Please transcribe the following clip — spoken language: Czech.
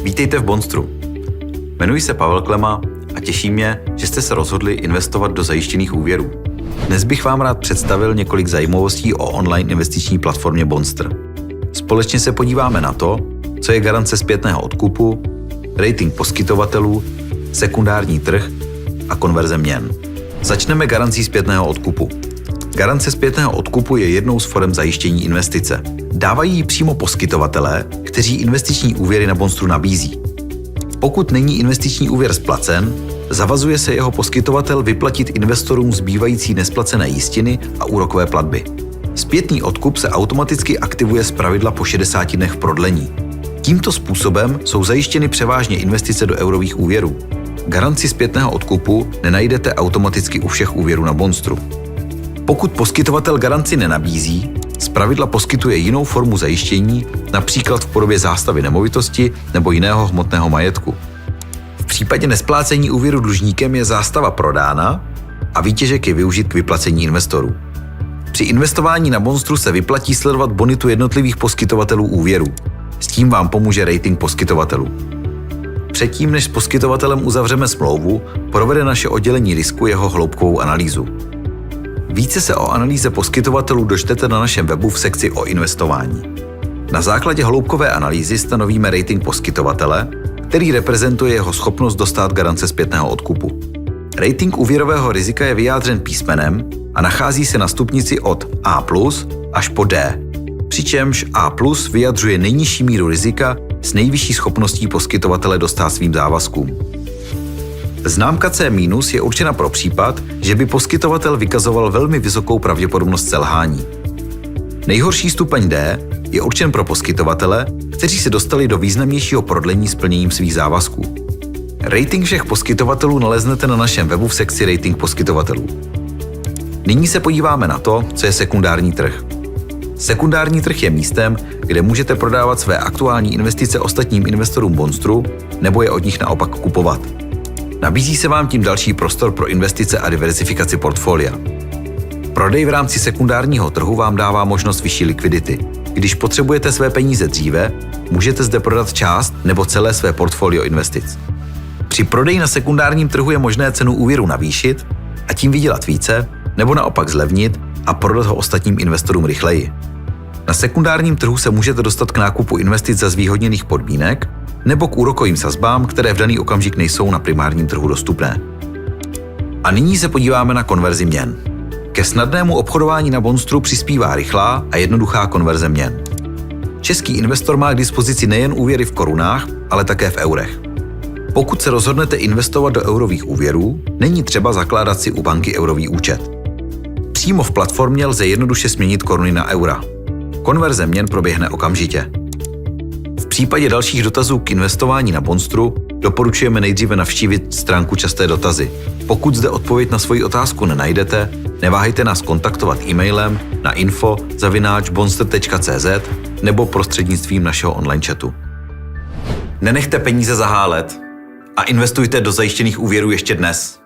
Vítejte v Bonstru. Jmenuji se Pavel Klema a těší mě, že jste se rozhodli investovat do zajištěných úvěrů. Dnes bych vám rád představil několik zajímavostí o online investiční platformě Bonstr. Společně se podíváme na to, co je garance zpětného odkupu, rating poskytovatelů, sekundární trh a konverze měn. Začneme garancí zpětného odkupu. Garance zpětného odkupu je jednou z forem zajištění investice. Dávají ji přímo poskytovatelé, kteří investiční úvěry na Bonstru nabízí. Pokud není investiční úvěr splacen, zavazuje se jeho poskytovatel vyplatit investorům zbývající nesplacené jistiny a úrokové platby. Zpětný odkup se automaticky aktivuje zpravidla po 60 dnech v prodlení. Tímto způsobem jsou zajištěny převážně investice do eurových úvěrů. Garanci zpětného odkupu nenajdete automaticky u všech úvěrů na Bonstru. Pokud poskytovatel garanci nenabízí, zpravidla poskytuje jinou formu zajištění, například v podobě zástavy nemovitosti nebo jiného hmotného majetku. V případě nesplácení úvěru dlužníkem je zástava prodána a výtěžek je využit k vyplacení investorů. Při investování na Bonstru se vyplatí sledovat bonitu jednotlivých poskytovatelů úvěru. S tím vám pomůže rating poskytovatelů. Předtím, než s poskytovatelem uzavřeme smlouvu, provede naše oddělení risku jeho hloubkovou analýzu. Více se o analýze poskytovatelů dočtete na našem webu v sekci o investování. Na základě hloubkové analýzy stanovíme rating poskytovatele, který reprezentuje jeho schopnost dostát garance zpětného odkupu. Rating úvěrového rizika je vyjádřen písmenem a nachází se na stupnici od A+ až po D, přičemž A+ vyjadřuje nejnižší míru rizika s nejvyšší schopností poskytovatele dostát svým závazkům. Známka C- je určena pro případ, že by poskytovatel vykazoval velmi vysokou pravděpodobnost selhání. Nejhorší stupeň D je určen pro poskytovatele, kteří se dostali do významnějšího prodlení s plněním svých závazků. Rating všech poskytovatelů naleznete na našem webu v sekci Rating poskytovatelů. Nyní se podíváme na to, co je sekundární trh. Sekundární trh je místem, kde můžete prodávat své aktuální investice ostatním investorům Bonstru nebo je od nich naopak kupovat. Nabízí se vám tím další prostor pro investice a diverzifikaci portfolia. Prodej v rámci sekundárního trhu vám dává možnost vyšší likvidity. Když potřebujete své peníze dříve, můžete zde prodat část nebo celé své portfolio investic. Při prodeji na sekundárním trhu je možné cenu úvěru navýšit a tím vydělat více, nebo naopak zlevnit a prodat ho ostatním investorům rychleji. Na sekundárním trhu se můžete dostat k nákupu investic za zvýhodněných podmínek nebo k úrokovým sazbám, které v daný okamžik nejsou na primárním trhu dostupné. A nyní se podíváme na konverzi měn. Ke snadnému obchodování na Bonstru přispívá rychlá a jednoduchá konverze měn. Český investor má k dispozici nejen úvěry v korunách, ale také v eurech. Pokud se rozhodnete investovat do eurových úvěrů, není třeba zakládat si u banky eurový účet. Přímo v platformě lze jednoduše směnit koruny na eura. Konverze měn proběhne okamžitě. V případě dalších dotazů k investování na Bonstru doporučujeme nejdříve navštívit stránku Časté dotazy. Pokud zde odpověď na svoji otázku nenajdete, neváhejte nás kontaktovat e-mailem na info@bonster.cz nebo prostřednictvím našeho online chatu. Nenechte peníze zahálet a investujte do zajištěných úvěrů ještě dnes.